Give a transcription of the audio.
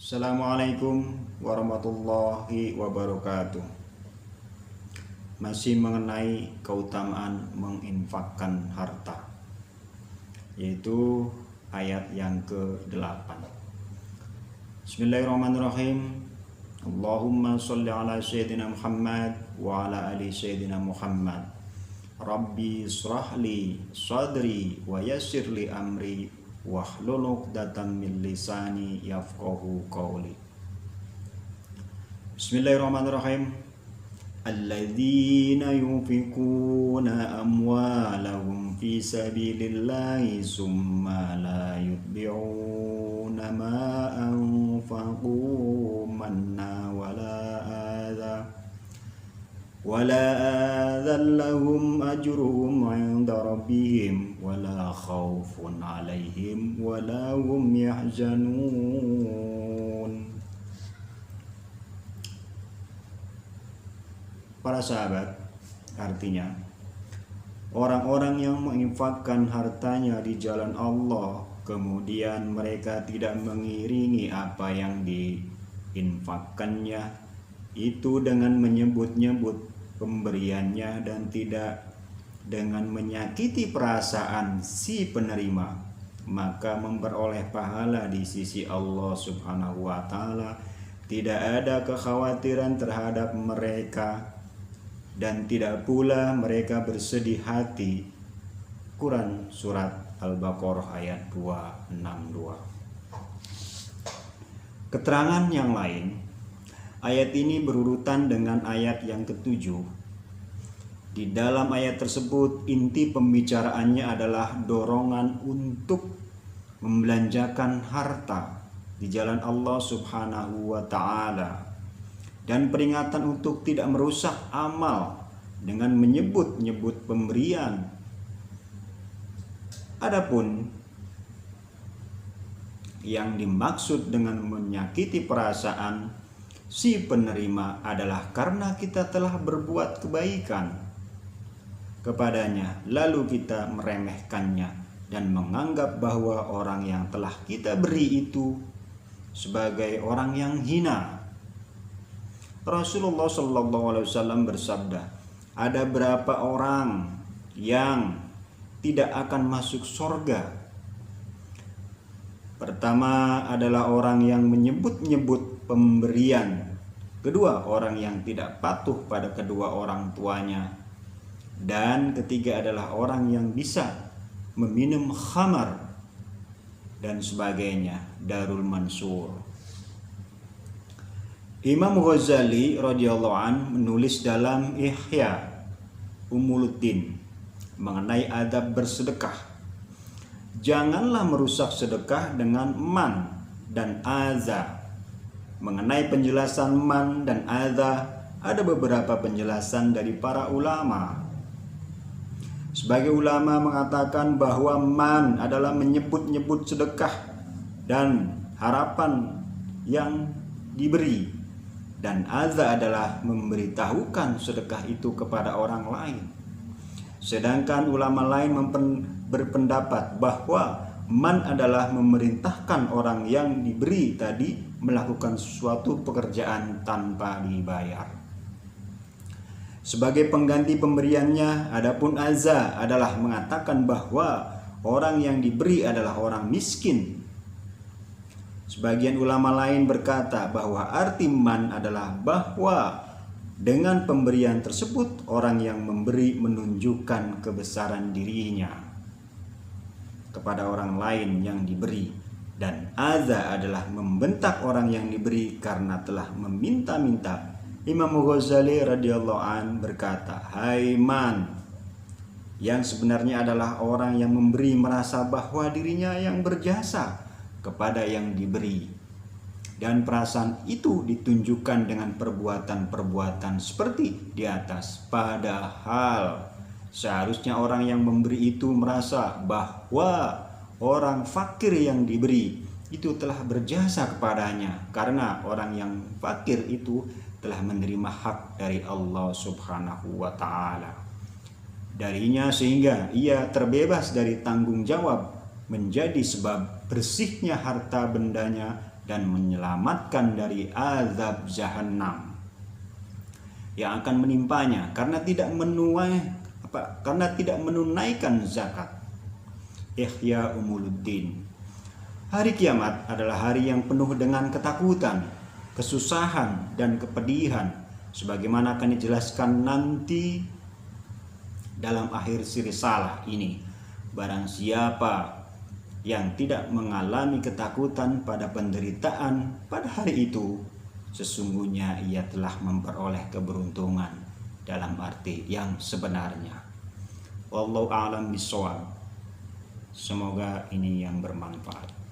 Assalamualaikum warahmatullahi wabarakatuh. Masih mengenai keutamaan menginfakkan harta, yaitu ayat yang ke-8. Bismillahirrahmanirrahim. Allahumma sholli ala sayyidina Muhammad wa ala ali sayyidina Muhammad. Rabbi israhli sadri wa yassirli amri wahlul 'uqdatam min lisani yafqahu qawli. Bismillahirrahmanirrahim. Alladzina yunfikuna amwalahum fi sabilillahi summa la yutbi'una ma anfaqu manna wala adhan lahum ajruhum 'inda rabbihim wala khaufun 'alaihim wala hum yahzanun. Para sahabat, artinya orang-orang yang menginfakkan hartanya di jalan Allah, kemudian mereka tidak mengiringi apa yang diinfakkannya itu dengan menyebut-nyebut pemberiannya dan tidak dengan menyakiti perasaan si penerima, maka memperoleh pahala di sisi Allah Subhanahu wa Ta'ala. Tidak ada kekhawatiran terhadap mereka dan tidak pula mereka bersedih hati. Quran surat Al-Baqarah ayat 262. Keterangan yang lain, ayat ini berurutan dengan ayat yang ke-7. Di dalam ayat tersebut inti pembicaraannya adalah dorongan untuk membelanjakan harta di jalan Allah Subhanahu wa Ta'ala dan peringatan untuk tidak merusak amal dengan menyebut-nyebut pemberian. Adapun yang dimaksud dengan menyakiti perasaan si penerima adalah karena kita telah berbuat kebaikan kepadanya, lalu kita meremehkannya dan menganggap bahwa orang yang telah kita beri itu sebagai orang yang hina. Rasulullah SAW bersabda, ada berapa orang yang tidak akan masuk surga. Pertama adalah orang yang menyebut-nyebut pemberian. Kedua, orang yang tidak patuh pada kedua orang tuanya. Dan ketiga adalah orang yang bisa meminum khamar dan sebagainya. Darul Mansur. Imam Ghazali radhiyallahu an menulis dalam Ihya Ulumuddin mengenai adab bersedekah. Janganlah merusak sedekah dengan man dan aza. Mengenai penjelasan man dan aza, ada beberapa penjelasan dari para ulama. Sebagai ulama mengatakan bahwa man adalah menyebut-nyebut sedekah dan harapan yang diberi, dan aza adalah memberitahukan sedekah itu kepada orang lain. Sedangkan ulama lain berpendapat bahwa man adalah memerintahkan orang yang diberi tadi melakukan suatu pekerjaan tanpa dibayar sebagai pengganti pemberiannya. Adapun aza adalah mengatakan bahwa orang yang diberi adalah orang miskin. Sebagian ulama lain berkata bahwa arti man adalah bahwa dengan pemberian tersebut orang yang memberi menunjukkan kebesaran dirinya kepada orang lain yang diberi, dan aza adalah membentak orang yang diberi karena telah meminta-minta. Imam Ghazali radhiyallahu an berkata, hai man, yang sebenarnya adalah orang yang memberi merasa bahwa dirinya yang berjasa kepada yang diberi, dan perasaan itu ditunjukkan dengan perbuatan-perbuatan seperti di atas. Padahal seharusnya orang yang memberi itu merasa bahwa orang fakir yang diberi itu telah berjasa kepadanya, karena orang yang fakir itu telah menerima hak dari Allah Subhanahu wa Ta'ala darinya, sehingga ia terbebas dari tanggung jawab menjadi sebab bersihnya harta bendanya dan menyelamatkan dari azab Jahannam yang akan menimpanya karena tidak menunaikan zakat. Ihya Umuluddin. Hari kiamat adalah hari yang penuh dengan ketakutan, kesusahan, dan kepedihan, sebagaimana akan dijelaskan nanti dalam akhir risalah ini. Barang siapa yang tidak mengalami ketakutan pada penderitaan pada hari itu, sesungguhnya ia telah memperoleh keberuntungan dalam arti yang sebenarnya. Wallahu a'lam bishawab. Semoga ini yang bermanfaat.